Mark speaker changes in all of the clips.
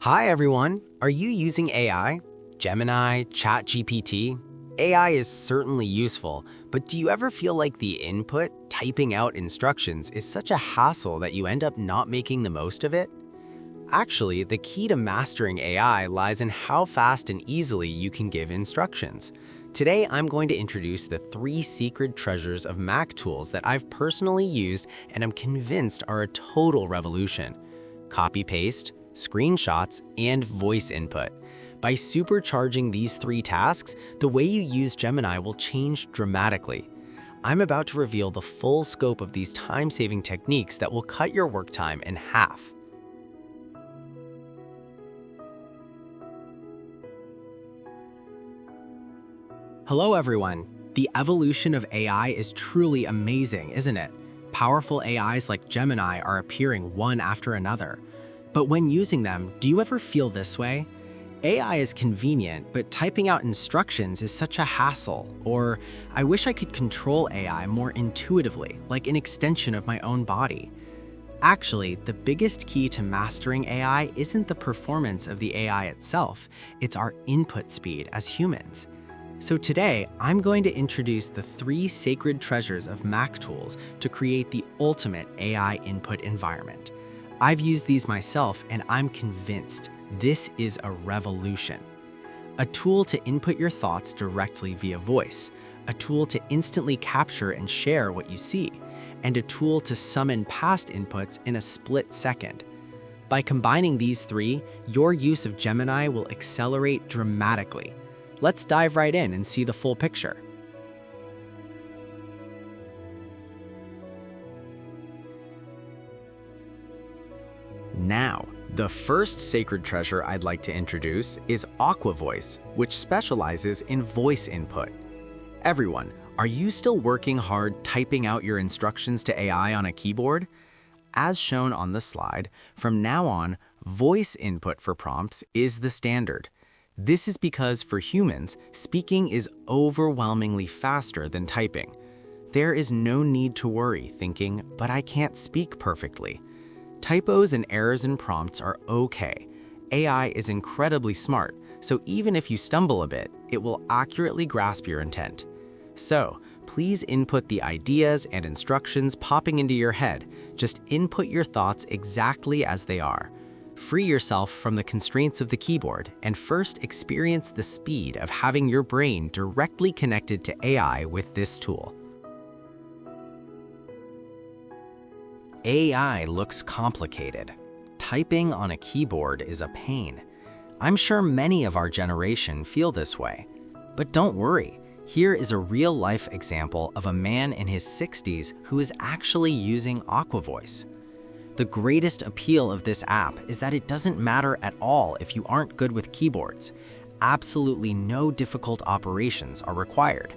Speaker 1: Hi everyone, are you using AI? Gemini, ChatGPT? AI is certainly useful, but do you ever feel like the input, typing out instructions, is such a hassle that you end up not making the most of it? Actually, the key to mastering AI lies in how fast and easily you can give instructions. Today, I'm going to introduce the 3 secret treasures of Mac tools that I've personally used and I'm convinced are a total revolution. Copy-paste, screenshots, and voice input. By supercharging these 3 tasks, the way you use Gemini will change dramatically. I'm about to reveal the full scope of these time-saving techniques that will cut your work time in half. Hello everyone. The evolution of AI is truly amazing, isn't it? Powerful AIs like Gemini are appearing one after another. But when using them, do you ever feel this way? AI is convenient, but typing out instructions is such a hassle. Or, I wish I could control AI more intuitively, like an extension of my own body. Actually, the biggest key to mastering AI isn't the performance of the AI itself, it's our input speed as humans. So today, I'm going to introduce the 3 sacred treasures of Mac tools to create the ultimate AI input environment. I've used these myself and I'm convinced this is a revolution. A tool to input your thoughts directly via voice, a tool to instantly capture and share what you see, and a tool to summon past inputs in a split second. By combining these 3, your use of Gemini will accelerate dramatically. Let's dive right in and see the full picture. Now, the first sacred treasure I'd like to introduce is Aqua Voice, which specializes in voice input. Everyone, are you still working hard typing out your instructions to AI on a keyboard? As shown on the slide, from now on, voice input for prompts is the standard. This is because for humans, speaking is overwhelmingly faster than typing. There is no need to worry thinking, but I can't speak perfectly. Typos and errors in prompts are okay. AI is incredibly smart, so even if you stumble a bit, it will accurately grasp your intent. So, please input the ideas and instructions popping into your head. Just input your thoughts exactly as they are. Free yourself from the constraints of the keyboard and first experience the speed of having your brain directly connected to AI with this tool. AI looks complicated. Typing on a keyboard is a pain. I'm sure many of our generation feel this way. But don't worry, here is a real-life example of a man in his 60s who is actually using Aqua Voice. The greatest appeal of this app is that it doesn't matter at all if you aren't good with keyboards. Absolutely no difficult operations are required.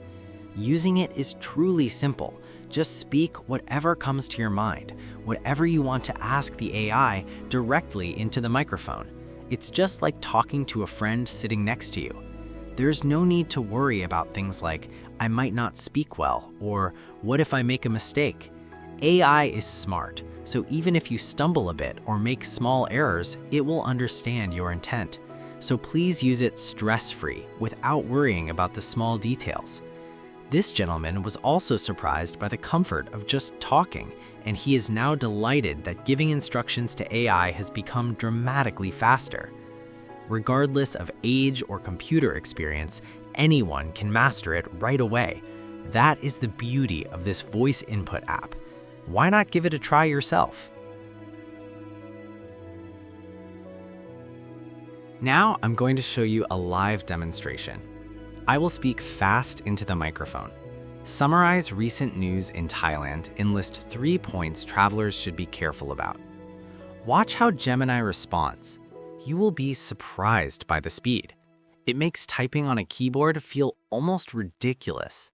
Speaker 1: Using it is truly simple. Just speak whatever comes to your mind, whatever you want to ask the AI directly into the microphone. It's just like talking to a friend sitting next to you. There's no need to worry about things like, I might not speak well, or what if I make a mistake? AI is smart, so even if you stumble a bit or make small errors, it will understand your intent. So please use it stress-free, without worrying about the small details. This gentleman was also surprised by the comfort of just talking, and he is now delighted that giving instructions to AI has become dramatically faster. Regardless of age or computer experience, anyone can master it right away. That is the beauty of this voice input app. Why not give it a try yourself? Now I'm going to show you a live demonstration. I will speak fast into the microphone. Summarize recent news in Thailand and list 3 points travelers should be careful about. Watch how Gemini responds. You will be surprised by the speed. It makes typing on a keyboard feel almost ridiculous.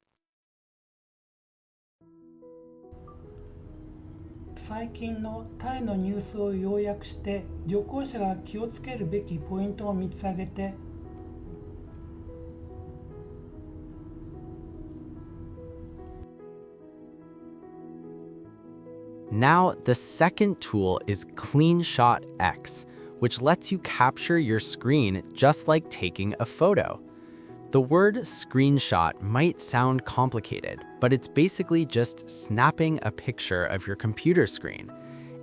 Speaker 2: 最近のタイのニュースを要約して旅行者が気をつけるべきポイントを3つ挙げて
Speaker 1: Now, the second tool is CleanShot X, which lets you capture your screen just like taking a photo. The word screenshot might sound complicated, but it's basically just snapping a picture of your computer screen.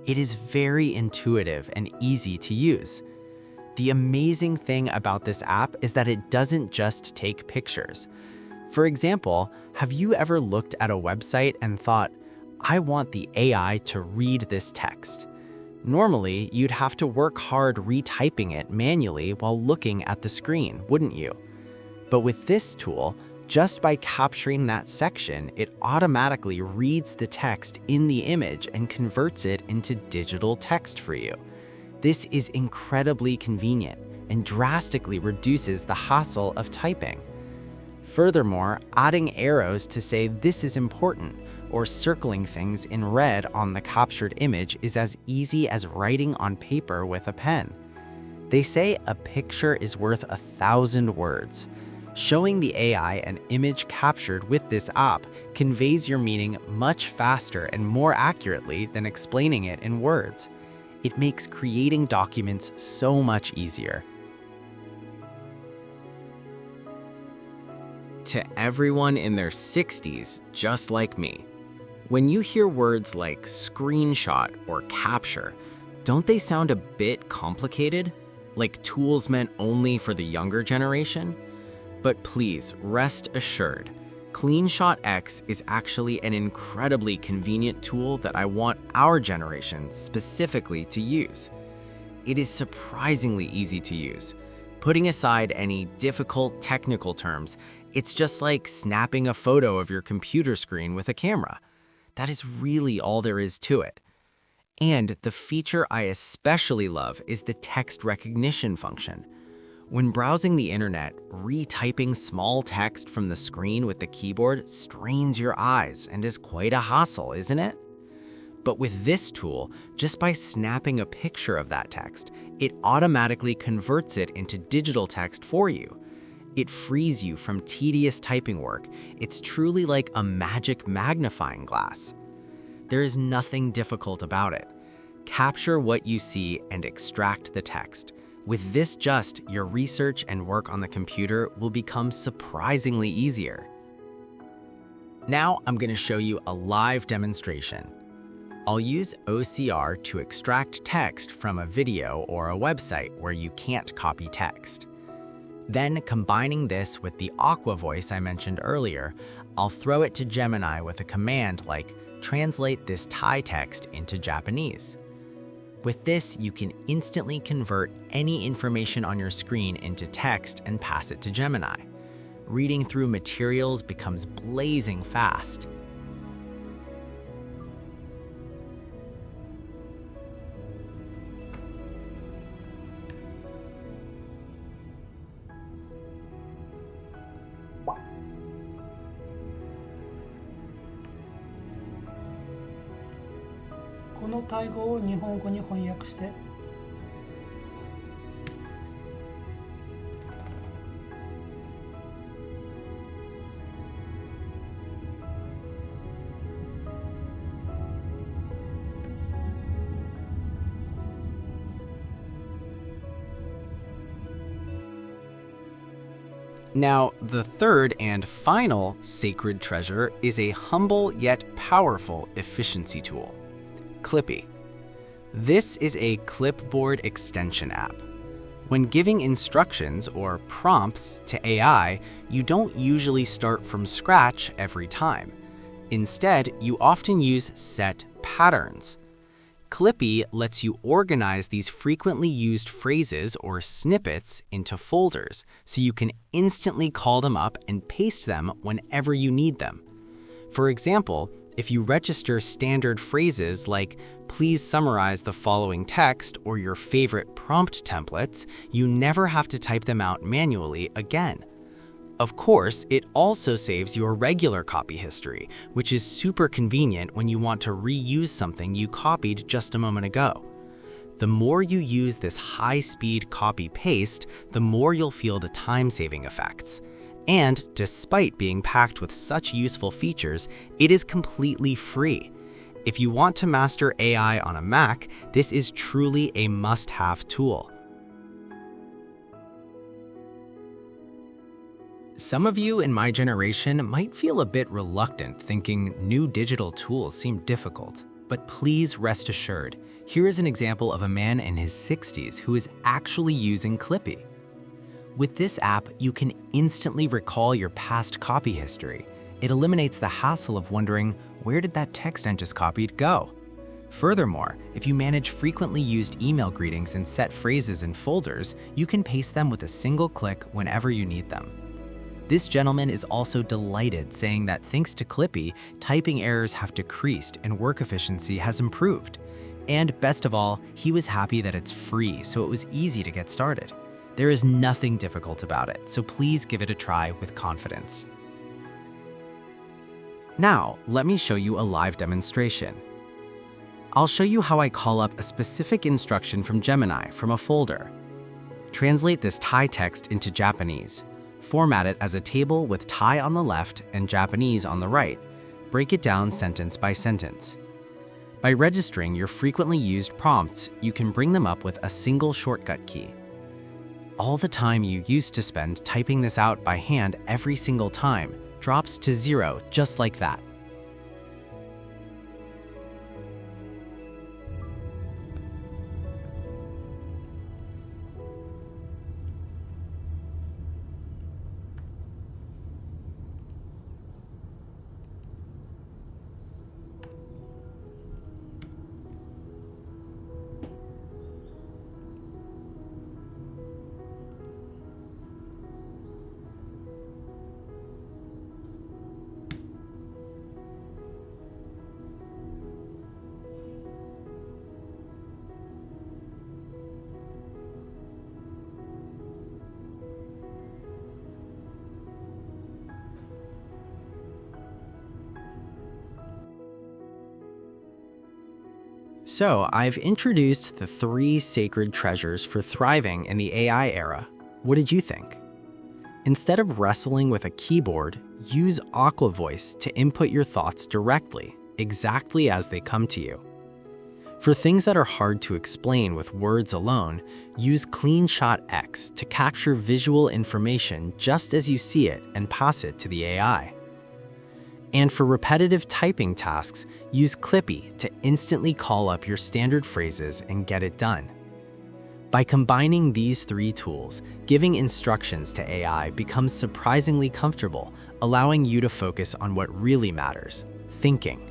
Speaker 1: It is very intuitive and easy to use. The amazing thing about this app is that it doesn't just take pictures. For example, have you ever looked at a website and thought, I want the AI to read this text? Normally, you'd have to work hard retyping it manually while looking at the screen, wouldn't you? But with this tool, just by capturing that section, it automatically reads the text in the image and converts it into digital text for you. This is incredibly convenient and drastically reduces the hassle of typing. Furthermore, adding arrows to say this is important or circling things in red on the captured image is as easy as writing on paper with a pen. They say a picture is worth 1,000 words. Showing the AI an image captured with this app conveys your meaning much faster and more accurately than explaining it in words. It makes creating documents so much easier. To everyone in their 60s, just like me, when you hear words like screenshot or capture, don't they sound a bit complicated? Like tools meant only for the younger generation? But please, rest assured, CleanShot X is actually an incredibly convenient tool that I want our generation specifically to use. It is surprisingly easy to use. Putting aside any difficult technical terms, it's just like snapping a photo of your computer screen with a camera. That is really all there is to it. And the feature I especially love is the text recognition function. When browsing the internet, retyping small text from the screen with the keyboard strains your eyes and is quite a hassle, isn't it? But with this tool, just by snapping a picture of that text, it automatically converts it into digital text for you. It frees you from tedious typing work. It's truly like a magic magnifying glass. There is nothing difficult about it. Capture what you see and extract the text. With this your research and work on the computer will become surprisingly easier. Now I'm going to show you a live demonstration. I'll use OCR to extract text from a video or a website where you can't copy text. Then, combining this with the Aqua voice I mentioned earlier, I'll throw it to Gemini with a command like, translate this Thai text into Japanese. With this, you can instantly convert any information on your screen into text and pass it to Gemini. Reading through materials becomes blazing fast.
Speaker 2: 「このタイ語を日本語に翻訳して」
Speaker 1: Now, the third and final sacred treasure is a humble yet powerful efficiency tool, Clippy. This is a Clipboard Extension app. When giving instructions or prompts to AI, you don't usually start from scratch every time. Instead, you often use set patterns. Clippy lets you organize these frequently used phrases or snippets into folders so you can instantly call them up and paste them whenever you need them. For example, if you register standard phrases like, please summarize the following text or your favorite prompt templates, you never have to type them out manually again. Of course, it also saves your regular copy history, which is super convenient when you want to reuse something you copied just a moment ago. The more you use this high-speed copy-paste, the more you'll feel the time-saving effects. And despite being packed with such useful features, it is completely free. If you want to master AI on a Mac, this is truly a must-have tool. Some of you in my generation might feel a bit reluctant, thinking new digital tools seem difficult. But please rest assured, here is an example of a man in his 60s who is actually using Clippy. With this app, you can instantly recall your past copy history. It eliminates the hassle of wondering, where did that text I just copied go? Furthermore, if you manage frequently used email greetings and set phrases in folders, you can paste them with a single click whenever you need them. This gentleman is also delighted, saying that thanks to Clippy, typing errors have decreased and work efficiency has improved. And best of all, he was happy that it's free, so it was easy to get started. There is nothing difficult about it, so please give it a try with confidence. Now, let me show you a live demonstration. I'll show you how I call up a specific instruction from Gemini from a folder. Translate this Thai text into Japanese. Format it as a table with Thai on the left and Japanese on the right. Break it down sentence by sentence. By registering your frequently used prompts, you can bring them up with a single shortcut key. All the time you used to spend typing this out by hand every single time drops to 0 just like that. So, I've introduced the 3 sacred treasures for thriving in the AI era. What did you think? Instead of wrestling with a keyboard, use Aqua Voice to input your thoughts directly, exactly as they come to you. For things that are hard to explain with words alone, use CleanShot X to capture visual information just as you see it and pass it to the AI. And for repetitive typing tasks, use Clippy to instantly call up your standard phrases and get it done. By combining these 3 tools, giving instructions to AI becomes surprisingly comfortable, allowing you to focus on what really matters, thinking.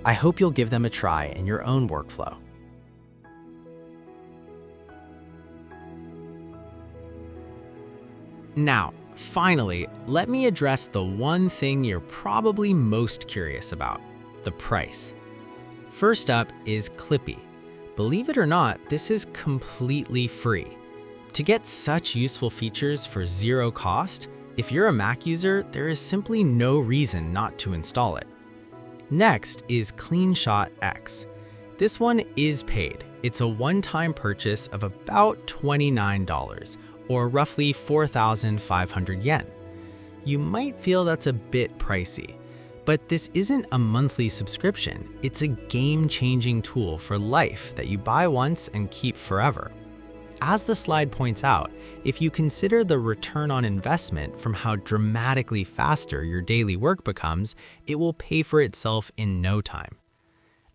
Speaker 1: I hope you'll give them a try in your own workflow. Now, finally, let me address the one thing you're probably most curious about, the price. First up is Clippy. Believe it or not, this is completely free. To get such useful features for 0 cost, if you're a Mac user, there is simply no reason not to install it. Next is CleanShot X. This one is paid. It's a one-time purchase of about $29, or roughly 4,500 yen. You might feel that's a bit pricey, but this isn't a monthly subscription. It's a game-changing tool for life that you buy once and keep forever. As the slide points out, if you consider the return on investment from how dramatically faster your daily work becomes, it will pay for itself in no time.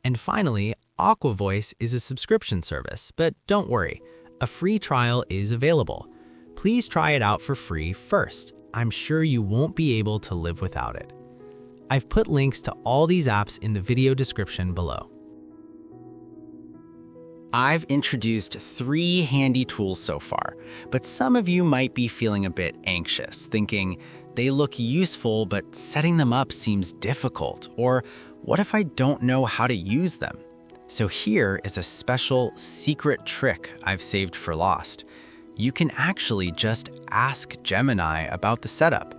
Speaker 1: And finally, Aqua Voice is a subscription service, but don't worry, a free trial is available. Please try it out for free first. I'm sure you won't be able to live without it. I've put links to all these apps in the video description below. I've introduced 3 handy tools so far, but some of you might be feeling a bit anxious, thinking they look useful, but setting them up seems difficult, or what if I don't know how to use them? So here is a special secret trick I've saved for Lost. You can actually just ask Gemini about the setup.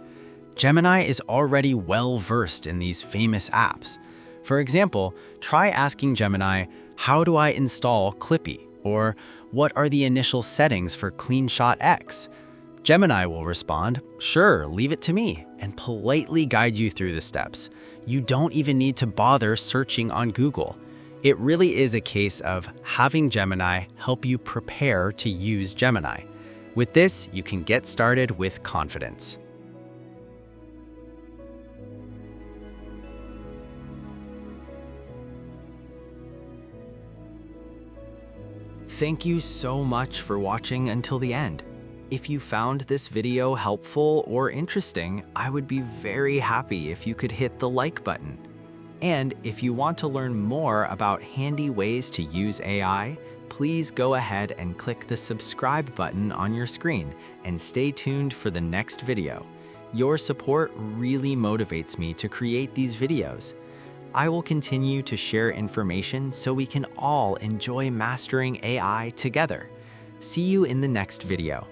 Speaker 1: Gemini is already well-versed in these famous apps. For example, try asking Gemini, how do I install Clippy? Or what are the initial settings for CleanShot X? Gemini will respond, "Sure, leave it to me," and politely guide you through the steps. You don't even need to bother searching on Google. It really is a case of having Gemini help you prepare to use Gemini. With this, you can get started with confidence. Thank you so much for watching until the end. If you found this video helpful or interesting, I would be very happy if you could hit the like button. And if you want to learn more about handy ways to use AI, please go ahead and click the subscribe button on your screen and stay tuned for the next video. Your support really motivates me to create these videos. I will continue to share information so we can all enjoy mastering AI together. See you in the next video.